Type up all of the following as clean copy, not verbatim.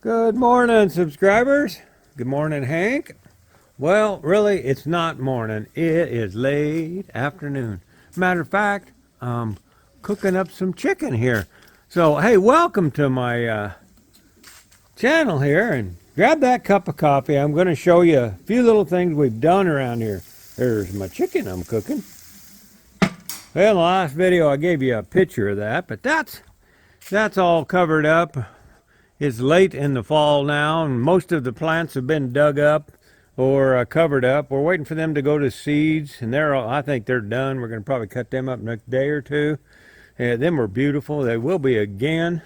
Good morning, subscribers. Good morning, Hank. Well, really, it's not morning. It is late afternoon. Matter of fact, I'm cooking up some chicken here. So, hey, welcome to my channel here, and grab that cup of coffee. I'm going to show you a few little things we've done around here. There's my chicken I'm cooking. Well, in the last video, I gave you a picture of that, but that's all covered up. It's late in the fall now, and most of the plants have been dug up or covered up. We're waiting for them to go to seeds, and I think they're done. We're going to probably cut them up next day or two. Them were beautiful. They will be again.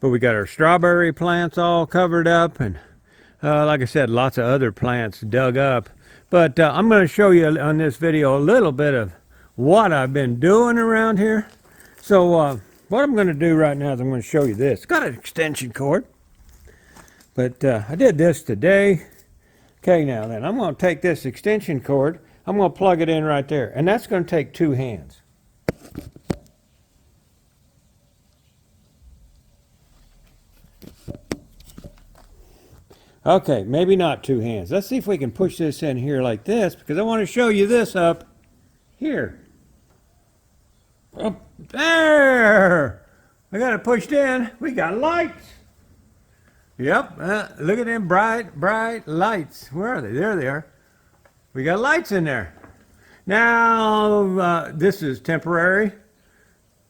But we got our strawberry plants all covered up, and like I said, lots of other plants dug up. But I'm going to show you on this video a little bit of what I've been doing around here. So what I'm going to do right now is I'm going to show you this. It's got an extension cord, but I did this today. Okay, now then, I'm going to take this extension cord, I'm going to plug it in right there, and that's going to take 2 hands. Okay, maybe not 2 hands. Let's see if we can push this in here like this, because I want to show you this up here. Up there! I got it pushed in. We got lights. Yep, look at them bright lights. Where are they? There they are. We got lights in there. Now, this is temporary.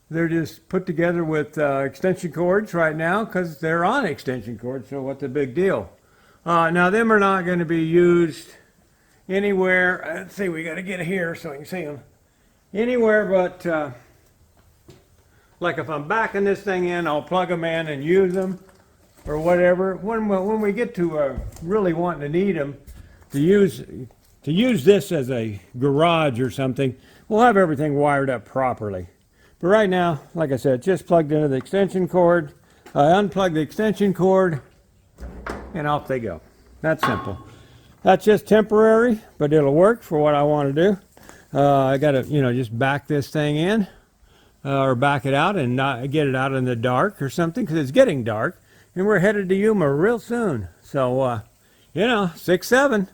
They're just put together with extension cords right now because they're on extension cords, so what's the big deal? Now, them are not going to be used anywhere. Let's see, we got to get here so I can see them. Anywhere but, like if I'm backing this thing in, I'll plug them in and use them or whatever. When we get to really wanting to need them to use this as a garage or something, we'll have everything wired up properly. But right now, like I said, just plugged into the extension cord. I unplug the extension cord, and off they go. That's simple. That's just temporary, but it'll work for what I want to do. I got to, just back this thing in or back it out and not get it out in the dark or something, because it's getting dark, and we're headed to Yuma real soon. So, 6-7.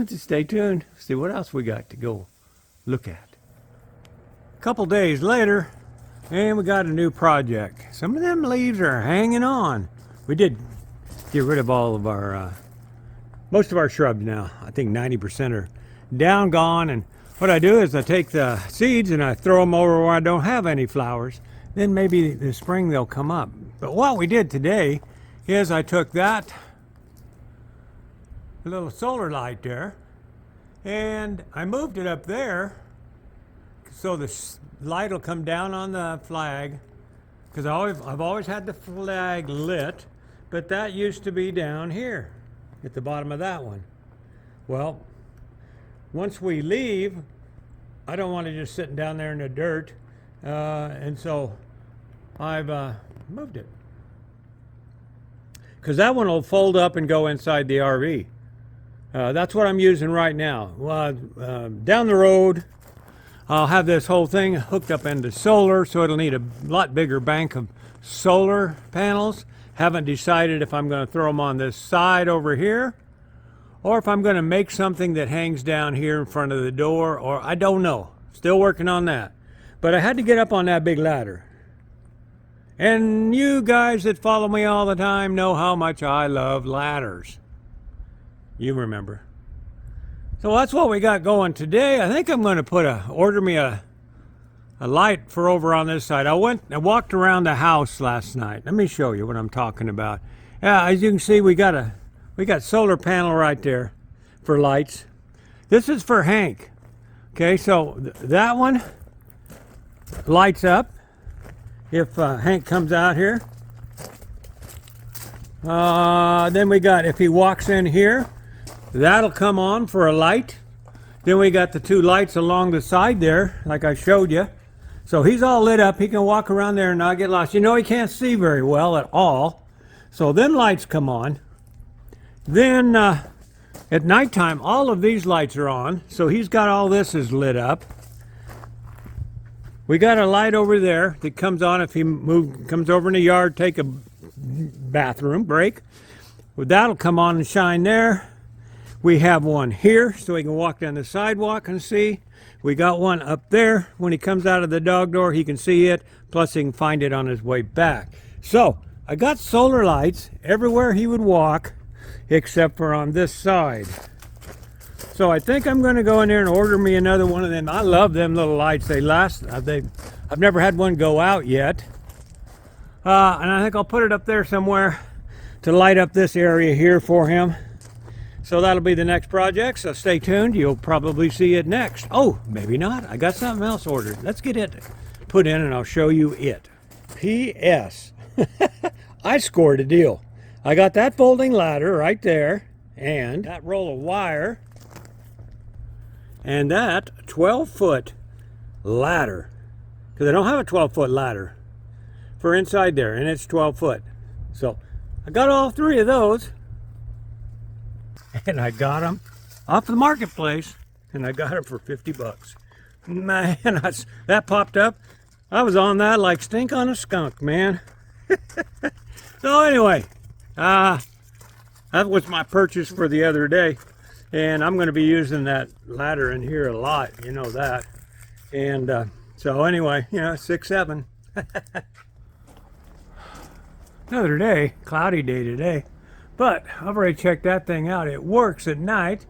Just stay tuned. See what else we got to go look at. A couple days later, and we got a new project. Some of them leaves are hanging on. We did get rid of all of our, most of our shrubs now. I think 90% are down, gone. And what I do is I take the seeds and I throw them over where I don't have any flowers. Then maybe this spring they'll come up. But what we did today is I took that little solar light there and I moved it up there so the light will come down on the flag, because I've always had the flag lit, but that used to be down here at the bottom of that one. Well, once we leave, I don't want to just sitting down there in the dirt, and so I've moved it, because that one will fold up and go inside the RV. That's what I'm using right now. Down the road, I'll have this whole thing hooked up into solar, so it'll need a lot bigger bank of solar panels. Haven't decided if I'm going to throw them on this side over here, or if I'm going to make something that hangs down here in front of the door, or I don't know. Still working on that. But I had to get up on that big ladder. And you guys that follow me all the time know how much I love ladders. You remember. So that's what we got going today. I think I'm going to order me a light for over on this side. I walked around the house last night. Let me show you what I'm talking about. Yeah, as you can see, we got solar panel right there for lights. This is for Hank. Okay, so that one lights up if Hank comes out here. Then we got, if he walks in here, that'll come on for a light. Then we got the 2 lights along the side there, like I showed you. So he's all lit up. He can walk around there and not get lost. He can't see very well at all. So then lights come on. Then at nighttime, all of these lights are on. So he's got all this is lit up. We got a light over there that comes on if he comes over in the yard, take a bathroom break. Well, that'll come on and shine there. We have one here so he can walk down the sidewalk and see. We got one up there. When he comes out of the dog door, he can see it. Plus, he can find it on his way back. So, I got solar lights everywhere he would walk, except for on this side. So, I think I'm going to go in there and order me another one of them. I love them little lights. They last. I've never had one go out yet. And I think I'll put it up there somewhere to light up this area here for him. So that'll be the next project, so stay tuned. You'll probably see it next. Oh, maybe not. I got something else ordered. Let's get it put in and I'll show you it. P.S. I scored a deal. I got that folding ladder right there, and that roll of wire, and that 12-foot ladder. Because I don't have a 12-foot ladder for inside there, and it's 12 foot. So I got all three of those. And I got them off the marketplace, and I got them for 50 bucks. Man, that popped up. I was on that like stink on a skunk, man. So anyway, that was my purchase for the other day. And I'm going to be using that ladder in here a lot, you know that. And so anyway, 6-7. Another day, cloudy day today. But I've already checked that thing out. It works at night,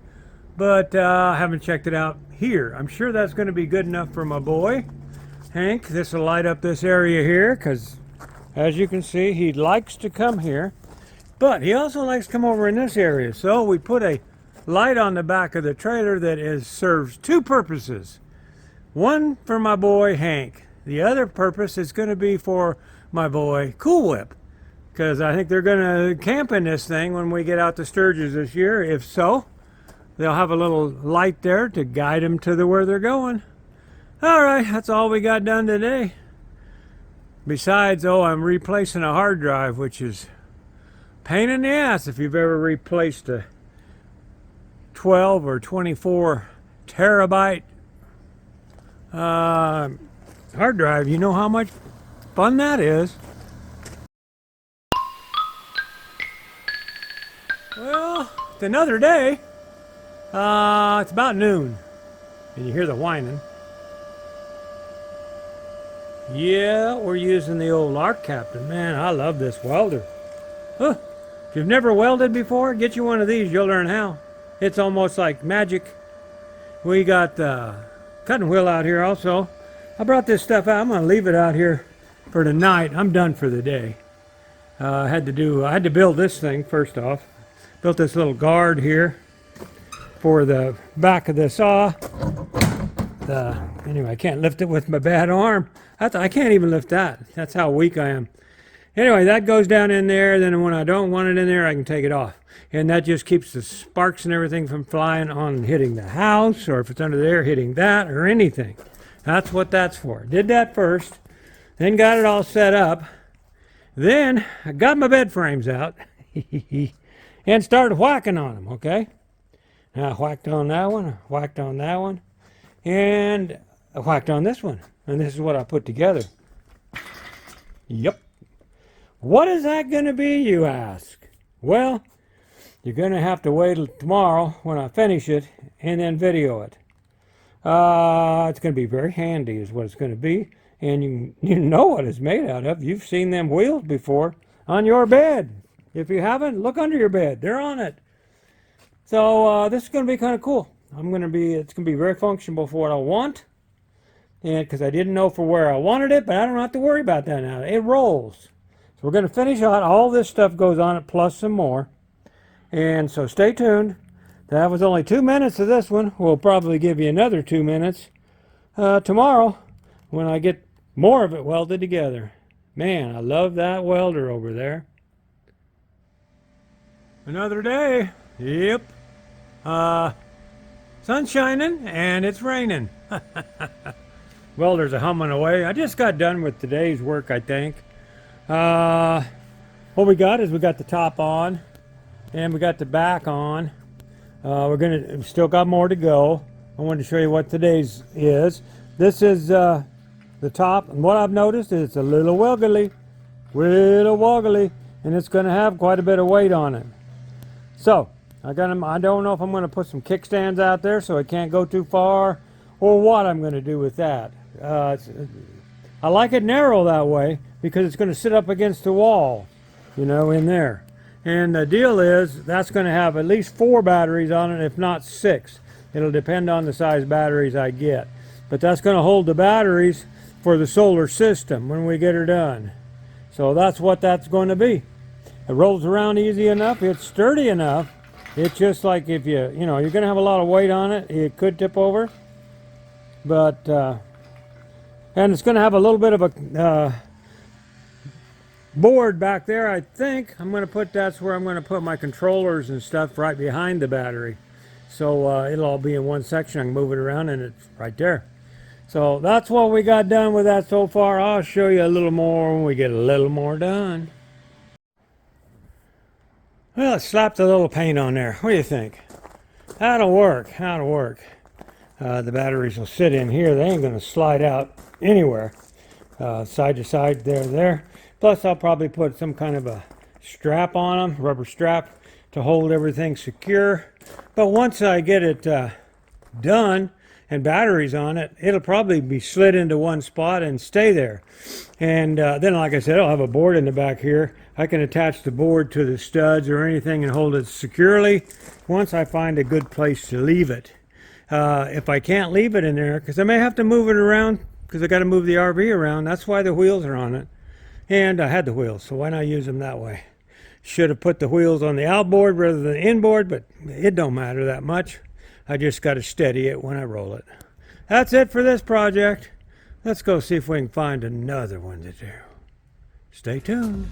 but I haven't checked it out here. I'm sure that's going to be good enough for my boy, Hank. This will light up this area here because, as you can see, he likes to come here. But he also likes to come over in this area. So we put a light on the back of the trailer that serves two purposes. One for my boy, Hank. The other purpose is going to be for my boy, Kool Whip. Because I think they're going to camp in this thing when we get out to Sturgis this year. If so, they'll have a little light there to guide them to where they're going. All right, that's all we got done today. Besides, I'm replacing a hard drive, which is a pain in the ass if you've ever replaced a 12 or 24 terabyte hard drive. You know how much fun that is. Well, it's another day. It's about noon, and you hear the whining. Yeah, we're using the old Arc Captain. Man, I love this welder. Huh. If you've never welded before, get you one of these. You'll learn how. It's almost like magic. We got the cutting wheel out here also. I brought this stuff out. I'm going to leave it out here for tonight. I'm done for the day. I had to build this thing first off. Built this little guard here for the back of the saw. Anyway, I can't lift it with my bad arm. I can't even lift that. That's how weak I am. Anyway, that goes down in there. Then when I don't want it in there, I can take it off. And that just keeps the sparks and everything from flying on and hitting the house, or if it's under there, hitting that or anything. That's what that's for. Did that first, then got it all set up. Then I got my bed frames out. And started whacking on them, okay? Now I whacked on that one, I whacked on that one, and I whacked on this one. And this is what I put together. Yep. What is that going to be, you ask? Well, you're going to have to wait till tomorrow when I finish it and then video it. It's going to be very handy is what it's going to be. And you know what it's made out of. You've seen them wheels before on your bed. If you haven't, look under your bed. They're on it. So this is going to be kind of cool. It's going to be very functional for what I want. And because I didn't know for where I wanted it, but I don't have to worry about that now. It rolls. So we're going to finish out. All this stuff goes on it plus some more. And so stay tuned. That was only 2 minutes of this one. We'll probably give you another 2 minutes tomorrow when I get more of it welded together. Man, I love that welder over there. Another day. Yep. Sun's shining and it's raining. Welders are humming away. I just got done with today's work, I think. What we got is we got the top on and we got the back on. We've still got more to go. I wanted to show you what today's is. This is the top, and what I've noticed is it's a little woggly. and it's going to have quite a bit of weight on it. So I don't know if I'm going to put some kickstands out there so it can't go too far, or what I'm going to do with that. I like it narrow that way because it's going to sit up against the wall, you know, in there. And the deal is that's going to have at least 4 batteries on it, if not 6. It'll depend on the size batteries I get. But that's going to hold the batteries for the solar system when we get her done. So that's what that's going to be. It rolls around easy enough. It's sturdy enough. It's just like if you're going to have a lot of weight on it, it could tip over. But, and it's going to have a little bit of a board back there, I think. That's where I'm going to put my controllers and stuff, right behind the battery. So it'll all be in one section. I can move it around and it's right there. So that's what we got done with that so far. I'll show you a little more when we get a little more done. Well, let's slap the little paint on there. What do you think? That'll work. That'll work. The batteries will sit in here. They ain't going to slide out anywhere. Side to side, there. Plus, I'll probably put some kind of a strap on them, rubber strap, to hold everything secure. But once I get it done and batteries on it, it'll probably be slid into one spot and stay there. And then, like I said, I'll have a board in the back here. I can attach the board to the studs or anything and hold it securely once I find a good place to leave it. If I can't leave it in there, because I may have to move it around, because I got to move the RV around. That's why the wheels are on it. And I had the wheels, so why not use them that way? Should have put the wheels on the outboard rather than inboard, but it don't matter that much. I just got to steady it when I roll it. That's it for this project. Let's go see if we can find another one to do. Stay tuned.